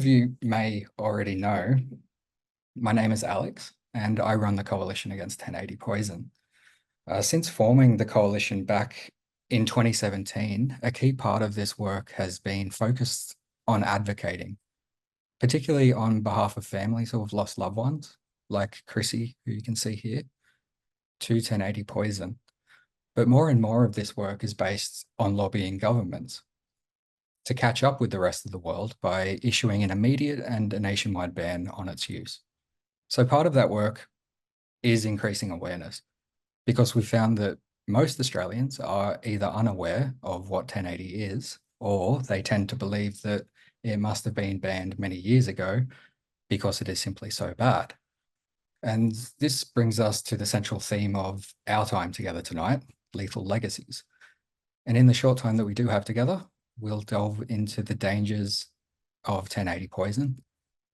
of you may already know, my name is Alex, and I run the Coalition Against 1080 Poison. Since forming the coalition back in 2017, a key part of this work has been focused on advocating, particularly on behalf of families who have lost loved ones, like Chrissy, who you can see here, to 1080 Poison. But more and more of this work is based on lobbying governments to catch up with the rest of the world by issuing an immediate and a nationwide ban on its use. So part of that work is increasing awareness, because we found that most Australians are either unaware of what 1080 is, or they tend to believe that it must have been banned many years ago because it is simply so bad. And this brings us to the central theme of our time together tonight, lethal legacies. And in the short time that we do have together, we'll delve into the dangers of 1080 poison,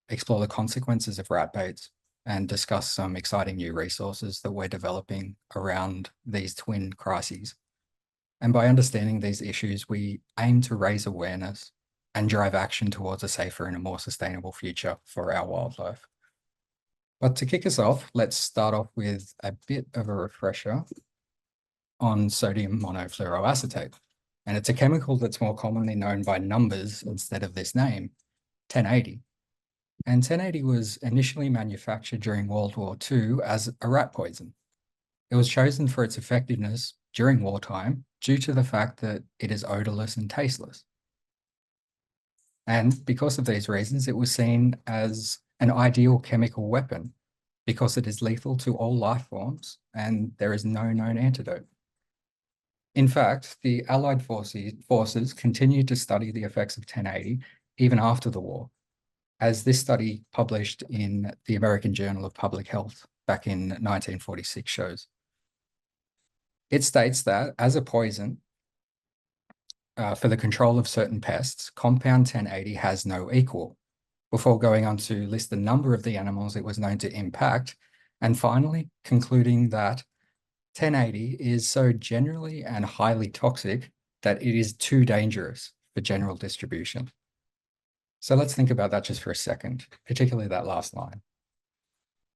explore the consequences of rat baits, and discuss some exciting new resources that we're developing around these twin crises. And by understanding these issues, we aim to raise awareness and drive action towards a safer and a more sustainable future for our wildlife. But to kick us off, let's start off with a bit of a refresher on sodium monofluoroacetate. And it's a chemical that's more commonly known by numbers instead of this name, 1080. And 1080 was initially manufactured during World War II as a rat poison. It was chosen for its effectiveness during wartime due to the fact that it is odorless and tasteless. And because of these reasons, it was seen as an ideal chemical weapon because it is lethal to all life forms and there is no known antidote. In fact, the Allied forces continued to study the effects of 1080 even after the war, as this study published in the American Journal of Public Health back in 1946 shows. It states that as a poison for the control of certain pests, compound 1080 has no equal, before going on to list the number of the animals it was known to impact, and finally concluding that 1080 is so generally and highly toxic that it is too dangerous for general distribution. So let's think about that just for a second, particularly that last line.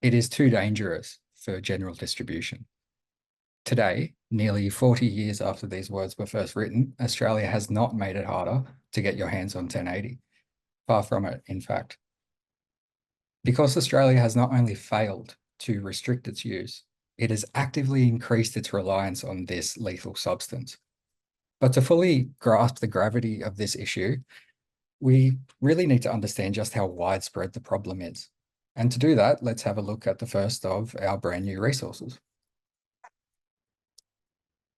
It is too dangerous for general distribution. Today, nearly 40 years after these words were first written, Australia has not made it harder to get your hands on 1080. Far from it, in fact. Because Australia has not only failed to restrict its use, it has actively increased its reliance on this lethal substance. But to fully grasp the gravity of this issue, we really need to understand just how widespread the problem is. And to do that, let's have a look at the first of our brand new resources.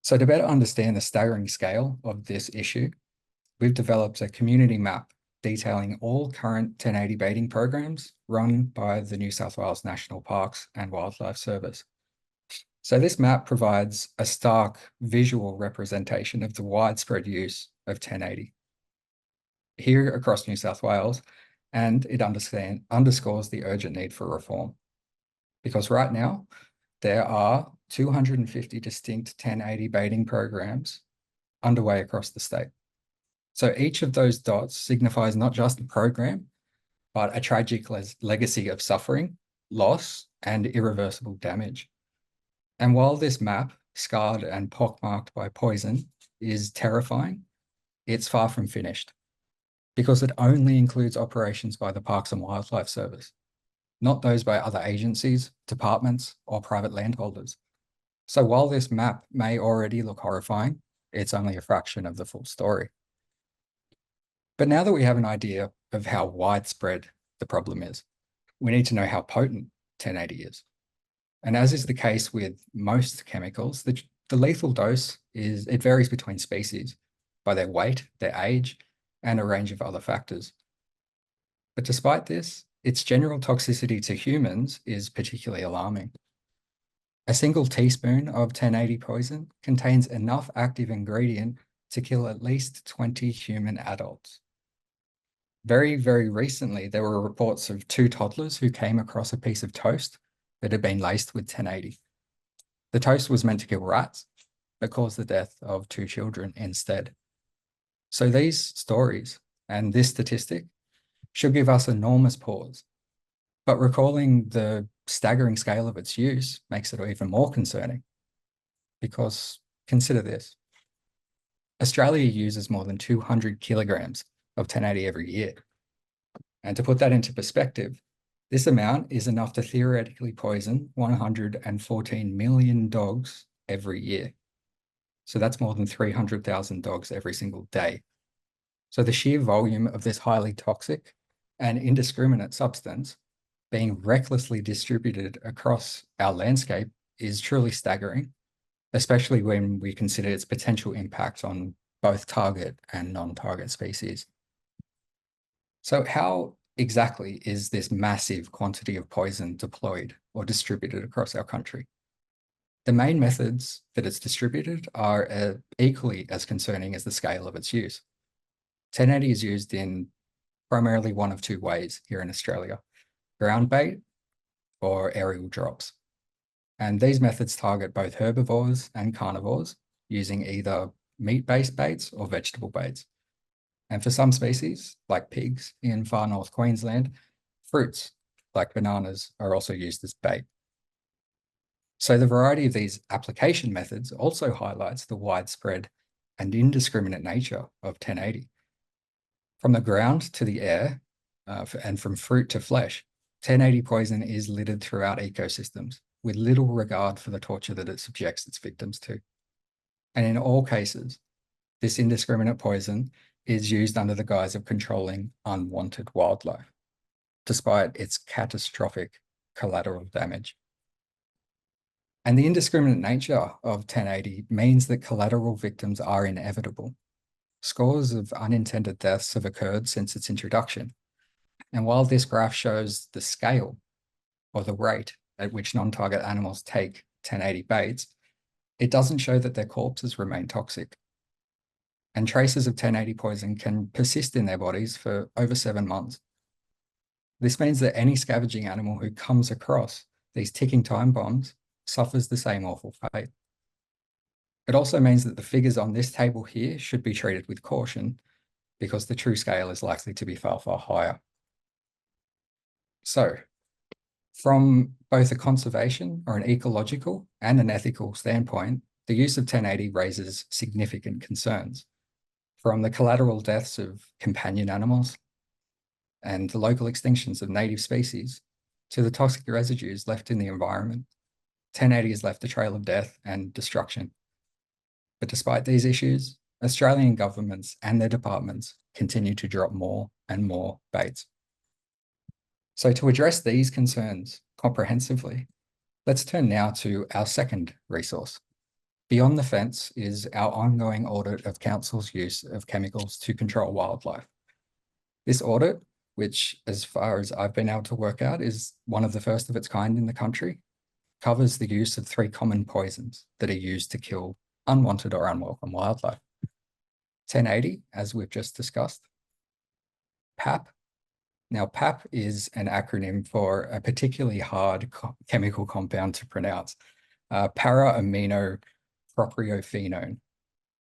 So to better understand the staggering scale of this issue, we've developed a community map detailing all current 1080 baiting programs run by the New South Wales National Parks and Wildlife Service. So this map provides a stark visual representation of the widespread use of 1080 here across New South Wales, and it underscores the urgent need for reform. Because right now, there are 250 distinct 1080 baiting programs underway across the state. So each of those dots signifies not just a program, but a tragic legacy of suffering, loss, and irreversible damage. And while this map, scarred and pockmarked by poison, is terrifying, it's far from finished, because it only includes operations by the Parks and Wildlife Service, not those by other agencies, departments, or private landholders. So while this map may already look horrifying, it's only a fraction of the full story. But now that we have an idea of how widespread the problem is, we need to know how potent 1080 is. And as is the case with most chemicals, the lethal dose it varies between species by their weight, their age, and a range of other factors. But despite this, its general toxicity to humans is particularly alarming. A single teaspoon of 1080 poison contains enough active ingredient to kill at least 20 human adults. Very, very recently, there were reports of 2 toddlers who came across a piece of toast that had been laced with 1080. The toast was meant to kill rats, but caused the death of 2 children instead. So these stories and this statistic should give us enormous pause. But recalling the staggering scale of its use makes it even more concerning. Because consider this. Australia uses more than 200 kilograms of 1080 every year. And to put that into perspective, this amount is enough to theoretically poison 114 million dogs every year. So that's more than 300,000 dogs every single day. So the sheer volume of this highly toxic and indiscriminate substance being recklessly distributed across our landscape is truly staggering, especially when we consider its potential impact on both target and non-target species. So how exactly is this massive quantity of poison deployed or distributed across our country? The main methods that it's distributed are equally as concerning as the scale of its use. 1080 is used in primarily one of two ways here in Australia: ground bait or aerial drops. And these methods target both herbivores and carnivores using either meat-based baits or vegetable baits. And for some species, like pigs in far north Queensland, fruits like bananas are also used as bait. So the variety of these application methods also highlights the widespread and indiscriminate nature of 1080. From the ground to the air, and from fruit to flesh, 1080 poison is littered throughout ecosystems with little regard for the torture that it subjects its victims to. And in all cases, this indiscriminate poison is used under the guise of controlling unwanted wildlife, despite its catastrophic collateral damage. And the indiscriminate nature of 1080 means that collateral victims are inevitable. Scores of unintended deaths have occurred since its introduction. And while this graph shows the scale or the rate at which non-target animals take 1080 baits, it doesn't show that their corpses remain toxic. And traces of 1080 poison can persist in their bodies for over 7 months. This means that any scavenging animal who comes across these ticking time bombs suffers the same awful fate. It also means that the figures on this table here should be treated with caution, because the true scale is likely to be far, far higher. So, from both a conservation or an ecological and an ethical standpoint, the use of 1080 raises significant concerns, from the collateral deaths of companion animals and the local extinctions of native species to the toxic residues left in the environment. 1080 has left a trail of death and destruction. But despite these issues, Australian governments and their departments continue to drop more and more baits. So to address these concerns comprehensively, let's turn now to our second resource. Beyond the fence is our ongoing audit of Council's use of chemicals to control wildlife. This audit, which as far as I've been able to work out is one of the first of its kind in the country, covers the use of 3 common poisons that are used to kill unwanted or unwelcome wildlife. 1080, as we've just discussed. PAP. Now, PAP is an acronym for a particularly hard chemical compound to pronounce, para-aminopropionephenone.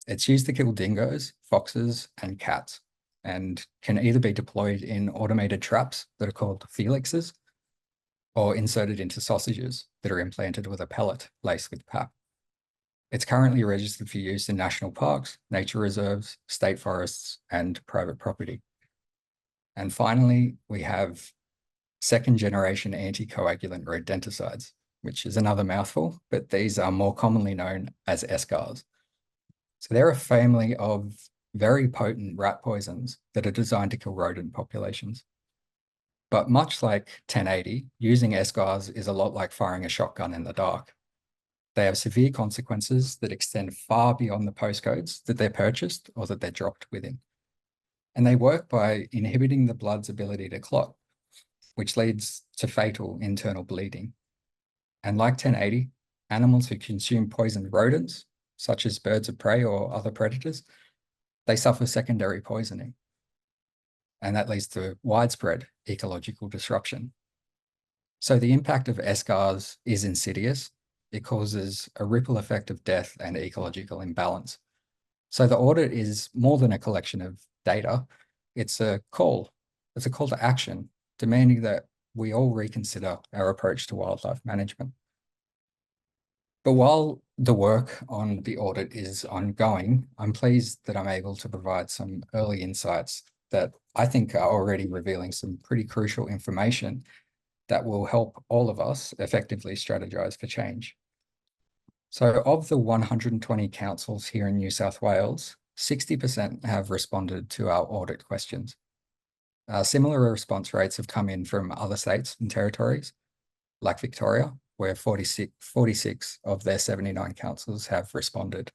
It's used to kill dingoes, foxes, and cats, and can either be deployed in automated traps that are called felixes, or inserted into sausages that are implanted with a pellet laced with PAP. It's currently registered for use in national parks, nature reserves, state forests, and private property. And finally, we have second-generation anticoagulant rodenticides, which is another mouthful, but these are more commonly known as 𝐒𝐸𝐞𝐚𝐤𝐞𝐫. So they're a family of very potent rat poisons that are designed to kill rodent populations. But much like 1080, using 𝐒𝐸𝐞𝐵s is a lot like firing a shotgun in the dark. They have severe consequences that extend far beyond the postcodes that they're purchased or that they're dropped within. And they work by inhibiting the blood's ability to clot, which leads to fatal internal bleeding. And like 1080, animals who consume poisoned rodents, such as birds of prey or other predators, they suffer secondary poisoning. And that leads to widespread ecological disruption. So the impact of 𝐒𝐸𝐞𝐵s is insidious. It causes a ripple effect of death and ecological imbalance. So the audit is more than a collection of data. It's a call It's a call to action, demanding that we all reconsider our approach to wildlife management. But while the work on the audit is ongoing, I'm pleased that I'm able to provide some early insights that I think are already revealing some pretty crucial information that will help all of us effectively strategize for change. So of the 120 councils here in New South Wales, 60% have responded to our audit questions. Similar response rates have come in from other states and territories, like Victoria, where 46 of their 79 councils have responded.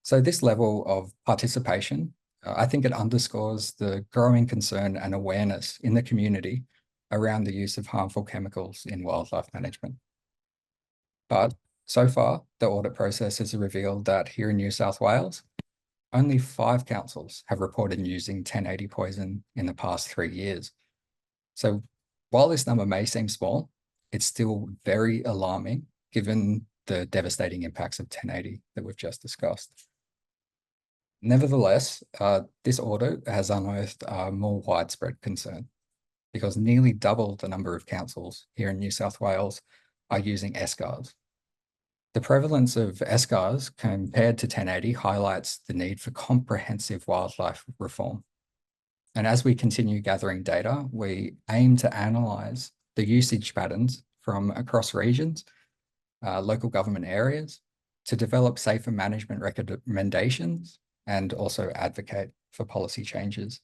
So this level of participation, I think it underscores the growing concern and awareness in the community around the use of harmful chemicals in wildlife management. But so far, the audit process has revealed that here in New South Wales, only 5 councils have reported using 1080 poison in the past 3 years. So while this number may seem small, it's still very alarming given the devastating impacts of 1080 that we've just discussed. Nevertheless, this audit has unearthed a more widespread concern because nearly double the number of councils here in New South Wales are using SGARs. The prevalence of SGARs compared to 1080 highlights the need for comprehensive wildlife reform. And as we continue gathering data, we aim to analyse the usage patterns from across regions, local government areas, to develop safer management recommendations and also advocate for policy changes.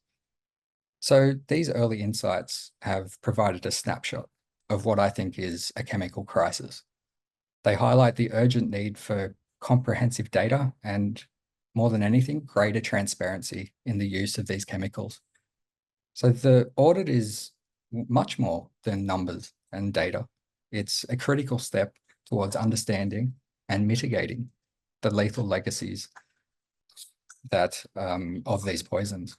So these early insights have provided a snapshot of what I think is a chemical crisis. They highlight the urgent need for comprehensive data and, more than anything, greater transparency in the use of these chemicals. So the audit is much more than numbers and data. It's a critical step towards understanding and mitigating the lethal legacies that of these poisons.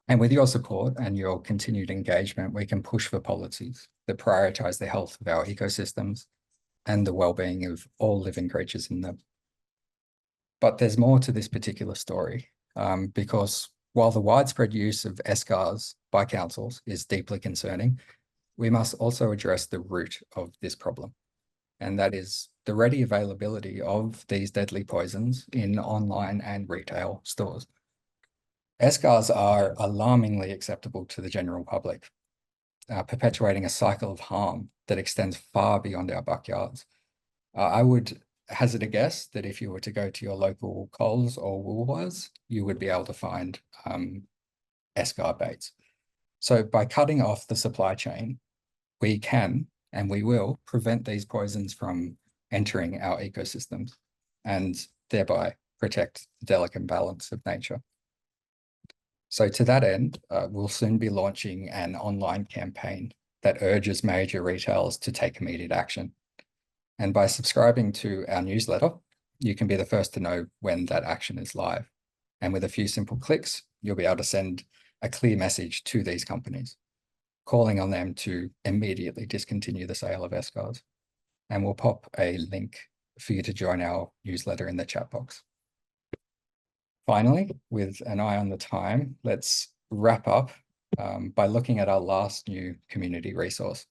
And with your support and your continued engagement, we can push for policies that prioritize the health of our ecosystems and the well-being of all living creatures in them. But there's more to this particular story, because while the widespread use of SGARs by councils is deeply concerning, we must also address the root of this problem, and that is the ready availability of these deadly poisons in online and retail stores. SGARs are alarmingly acceptable to the general public, perpetuating a cycle of harm that extends far beyond our backyards. I would hazard a guess that if you were to go to your local Coles or Woolworths, you would be able to find SGAR baits. So by cutting off the supply chain, we can and we will prevent these poisons from entering our ecosystems and thereby protect the delicate balance of nature. So to that end, we'll soon be launching an online campaign that urges major retailers to take immediate action. And by subscribing to our newsletter, you can be the first to know when that action is live. And with a few simple clicks, you'll be able to send a clear message to these companies, calling on them to immediately discontinue the sale of SGARs. And we'll pop a link for you to join our newsletter in the chat box. Finally, with an eye on the time, let's wrap up by looking at our last new community resource.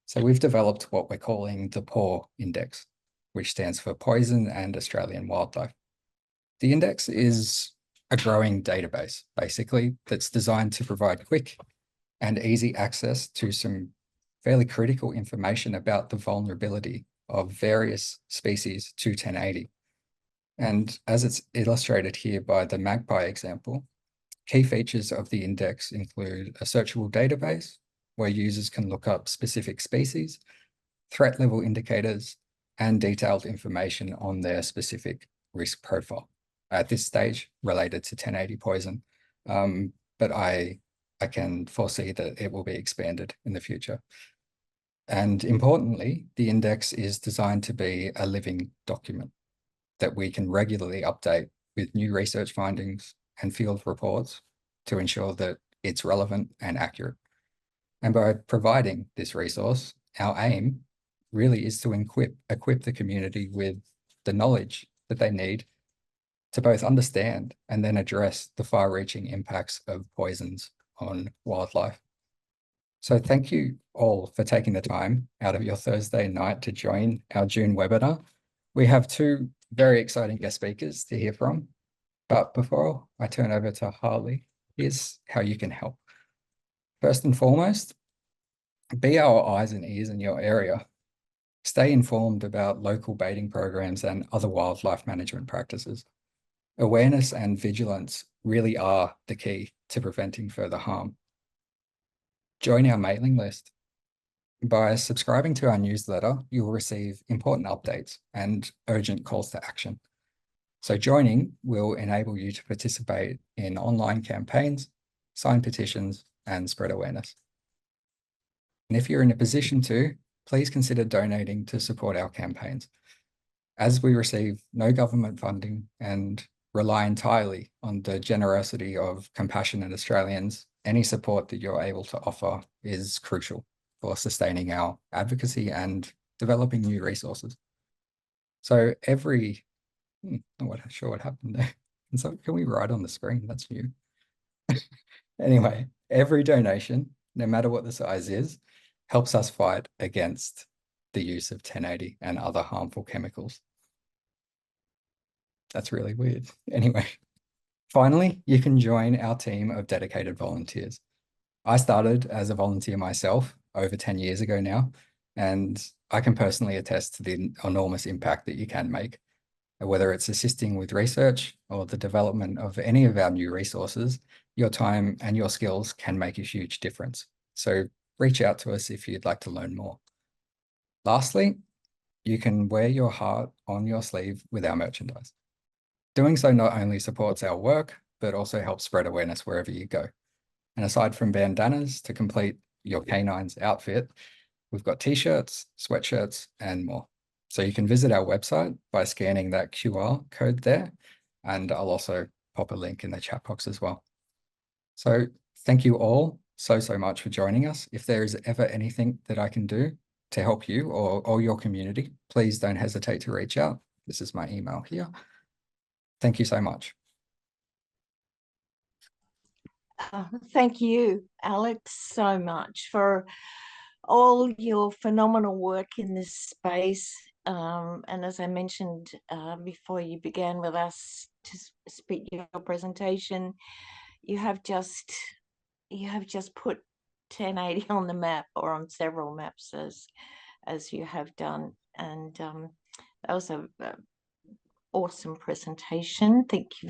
So we've developed what we're calling the PAW Index, which stands for Poison and Australian Wildlife. The index is a growing database, basically, that's designed to provide quick and easy access to some fairly critical information about the vulnerability of various species to 1080. And as it's illustrated here by the magpie example, key features of the index include a searchable database where users can look up specific species, threat level indicators, and detailed information on their specific risk profile. At this stage, related to 1080 poison, but I can foresee that it will be expanded in the future. And importantly, the index is designed to be a living document that we can regularly update with new research findings and field reports to ensure that it's relevant and accurate. And by providing this resource, our aim really is to equip the community with the knowledge that they need to both understand and then address the far-reaching impacts of poisons on wildlife. So thank you all for taking the time out of your Thursday night to join our June webinar. We have two very exciting guest speakers to hear from. But before I turn over to Harley, here's how you can help. First and foremost, be our eyes and ears in your area. Stay informed about local baiting programs and other wildlife management practices. Awareness and vigilance really are the key to preventing further harm. Join our mailing list. By subscribing to our newsletter, you'll receive important updates and urgent calls to action. So joining will enable you to participate in online campaigns, sign petitions, and spread awareness. And if you're in a position to, please consider donating to support our campaigns. As we receive no government funding and rely entirely on the generosity of compassionate Australians, any support that you're able to offer is crucial for sustaining our advocacy and developing new resources. So I'm not sure what happened there. And so can we write on the screen? That's new. Anyway, every donation, no matter what the size is, helps us fight against the use of 1080 and other harmful chemicals. That's really weird. Anyway, finally, you can join our team of dedicated volunteers. I started as a volunteer myself over 10 years ago now, and I can personally attest to the enormous impact that you can make. Whether it's assisting with research or the development of any of our new resources, your time and your skills can make a huge difference. So reach out to us if you'd like to learn more. Lastly, you can wear your heart on your sleeve with our merchandise. Doing so not only supports our work, but also helps spread awareness wherever you go. And aside from bandanas to complete your canine's outfit, we've got t-shirts, sweatshirts, and more. So you can visit our website by scanning that QR code there, and I'll also pop a link in the chat box as well. So thank you all so much for joining us. If there is ever anything that I can do to help you or your community, please don't hesitate to reach out. This is my email here. Thank you so much. Thank you, Alex, so much for all your phenomenal work in this space. And as I mentioned before you began with us to speak your presentation, you have just put 1080 on the map, or on several maps, as you have done. And that was an awesome presentation. Thank you